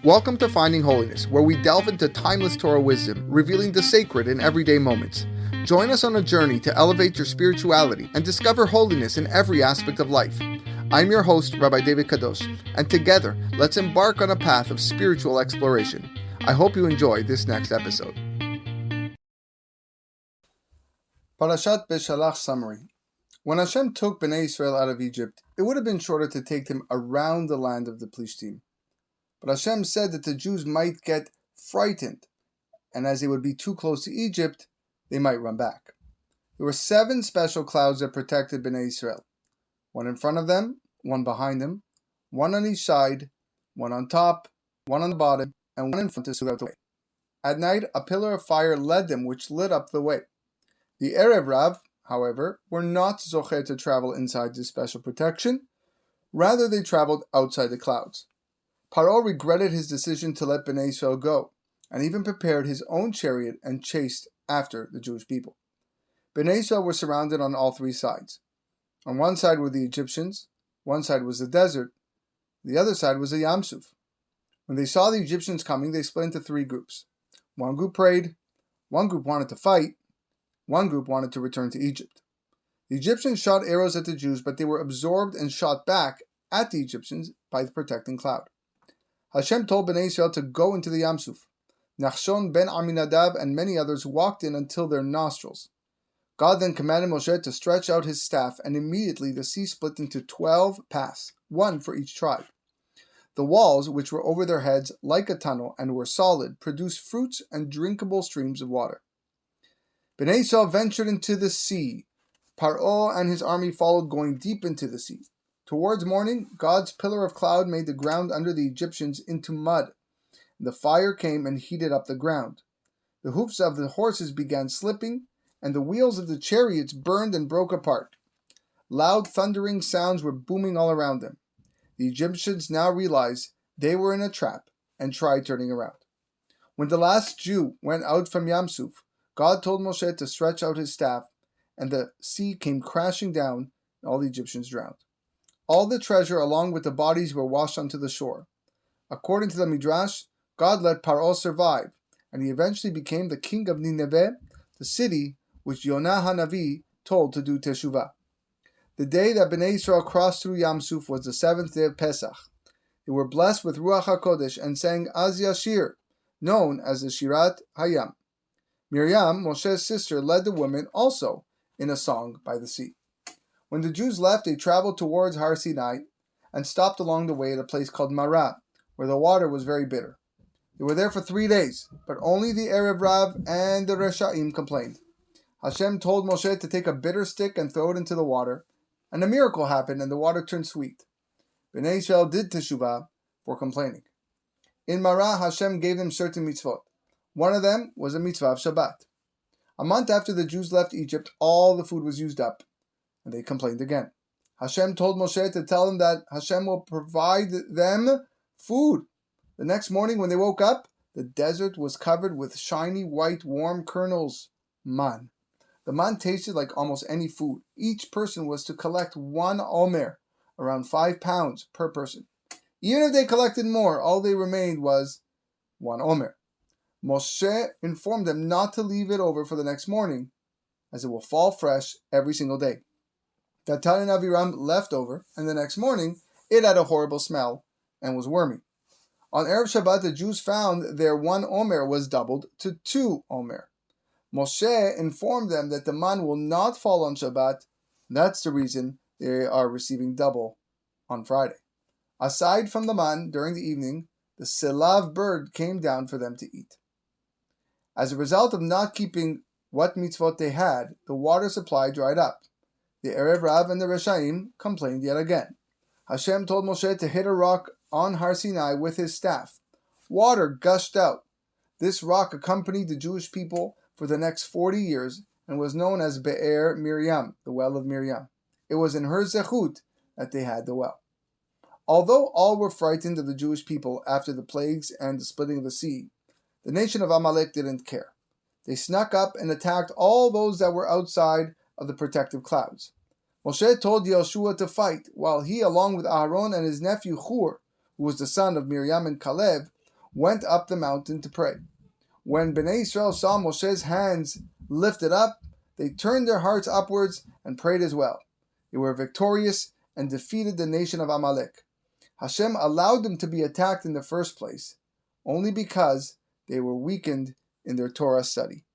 Welcome to Finding Holiness, where we delve into timeless Torah wisdom, revealing the sacred in everyday moments. Join us on a journey to elevate your spirituality and discover holiness in every aspect of life. I'm your host, Rabbi David Kadosh, and together, let's embark on a path of spiritual exploration. I hope you enjoy this next episode. Parashat Beshalah summary. When Hashem took Bnei Israel out of Egypt, it would have been shorter to take them around the land of the Plishtim. But Hashem said that the Jews might get frightened, and as they would be too close to Egypt, they might run back. There were 7 special clouds that protected Bnei Israel. One in front of them, one behind them, one on each side, one on top, one on the bottom, and one in front to smooth out the way. At night, a pillar of fire led them, which lit up the way. The Erev Rav, however, were not zocher to travel inside this special protection. Rather, they traveled outside the clouds. Paro regretted his decision to let Bnei Israel go, and even prepared his own chariot and chased after the Jewish people. Bnei Israel were surrounded on all 3 sides. On one side were the Egyptians, one side was the desert, the other side was the Yam Suf. When they saw the Egyptians coming, they split into 3 groups. One group prayed, one group wanted to fight, one group wanted to return to Egypt. The Egyptians shot arrows at the Jews, but they were absorbed and shot back at the Egyptians by the protecting cloud. Hashem told Bnei Israel to go into the Yam Suf. Nachshon ben Aminadab and many others walked in until their nostrils. God then commanded Moshe to stretch out his staff, and immediately the sea split into 12 paths, one for each tribe. The walls, which were over their heads like a tunnel and were solid, produced fruits and drinkable streams of water. Bnei Israel ventured into the sea. Paro and his army followed, going deep into the sea. Towards morning, God's pillar of cloud made the ground under the Egyptians into mud. The fire came and heated up the ground. The hoofs of the horses began slipping, and the wheels of the chariots burned and broke apart. Loud thundering sounds were booming all around them. The Egyptians now realized they were in a trap and tried turning around. When the last Jew went out from Yam Suf, God told Moshe to stretch out his staff, and the sea came crashing down, and all the Egyptians drowned. All the treasure along with the bodies were washed onto the shore. According to the Midrash, God let Paro survive, and he eventually became the king of Nineveh, the city which Yonah HaNavi told to do teshuvah. The day that Bnei Israel crossed through Yam Suf was the 7th day of Pesach. They were blessed with Ruach HaKodesh and sang Az Yashir, known as the Shirat Hayam. Miriam, Moshe's sister, led the women also in a song by the sea. When the Jews left, they traveled towards Har Sinai and stopped along the way at a place called Marah, where the water was very bitter. They were there for 3 days, but only the Erev Rav and the Reshaim complained. Hashem told Moshe to take a bitter stick and throw it into the water, and a miracle happened and the water turned sweet. Bnei Israel did teshuvah for complaining. In Marah, Hashem gave them certain mitzvot. One of them was a mitzvah of Shabbat. A month after the Jews left Egypt, all the food was used up, and they complained again. Hashem told Moshe to tell them that Hashem will provide them food. The next morning when they woke up, the desert was covered with shiny white warm kernels, man. The man tasted like almost any food. Each person was to collect 1 omer, around 5 pounds per person. Even if they collected more, all they remained was 1 omer. Moshe informed them not to leave it over for the next morning, as it will fall fresh every single day. Datan and Aviram left over, and the next morning it had a horrible smell and was wormy. On Erev Shabbat, the Jews found their 1 omer was doubled to 2 omer. Moshe informed them that the man will not fall on Shabbat. That's the reason they are receiving double on Friday. Aside from the man, during the evening, the selav bird came down for them to eat. As a result of not keeping what mitzvot they had, the water supply dried up. The Erev Rav and the Reshaim complained yet again. Hashem told Moshe to hit a rock on Har Sinai with his staff. Water gushed out. This rock accompanied the Jewish people for the next 40 years and was known as Be'er Miriam, the well of Miriam. It was in her zechut that they had the well. Although all were frightened of the Jewish people after the plagues and the splitting of the sea, the nation of Amalek didn't care. They snuck up and attacked all those that were outside of the protective clouds. Moshe told Yoshua to fight, while he, along with Aaron and his nephew Hur, who was the son of Miriam and Caleb, went up the mountain to pray. When Bnei Israel saw Moshe's hands lifted up, they turned their hearts upwards and prayed as well. They were victorious and defeated the nation of Amalek. Hashem allowed them to be attacked in the first place, only because they were weakened in their Torah study.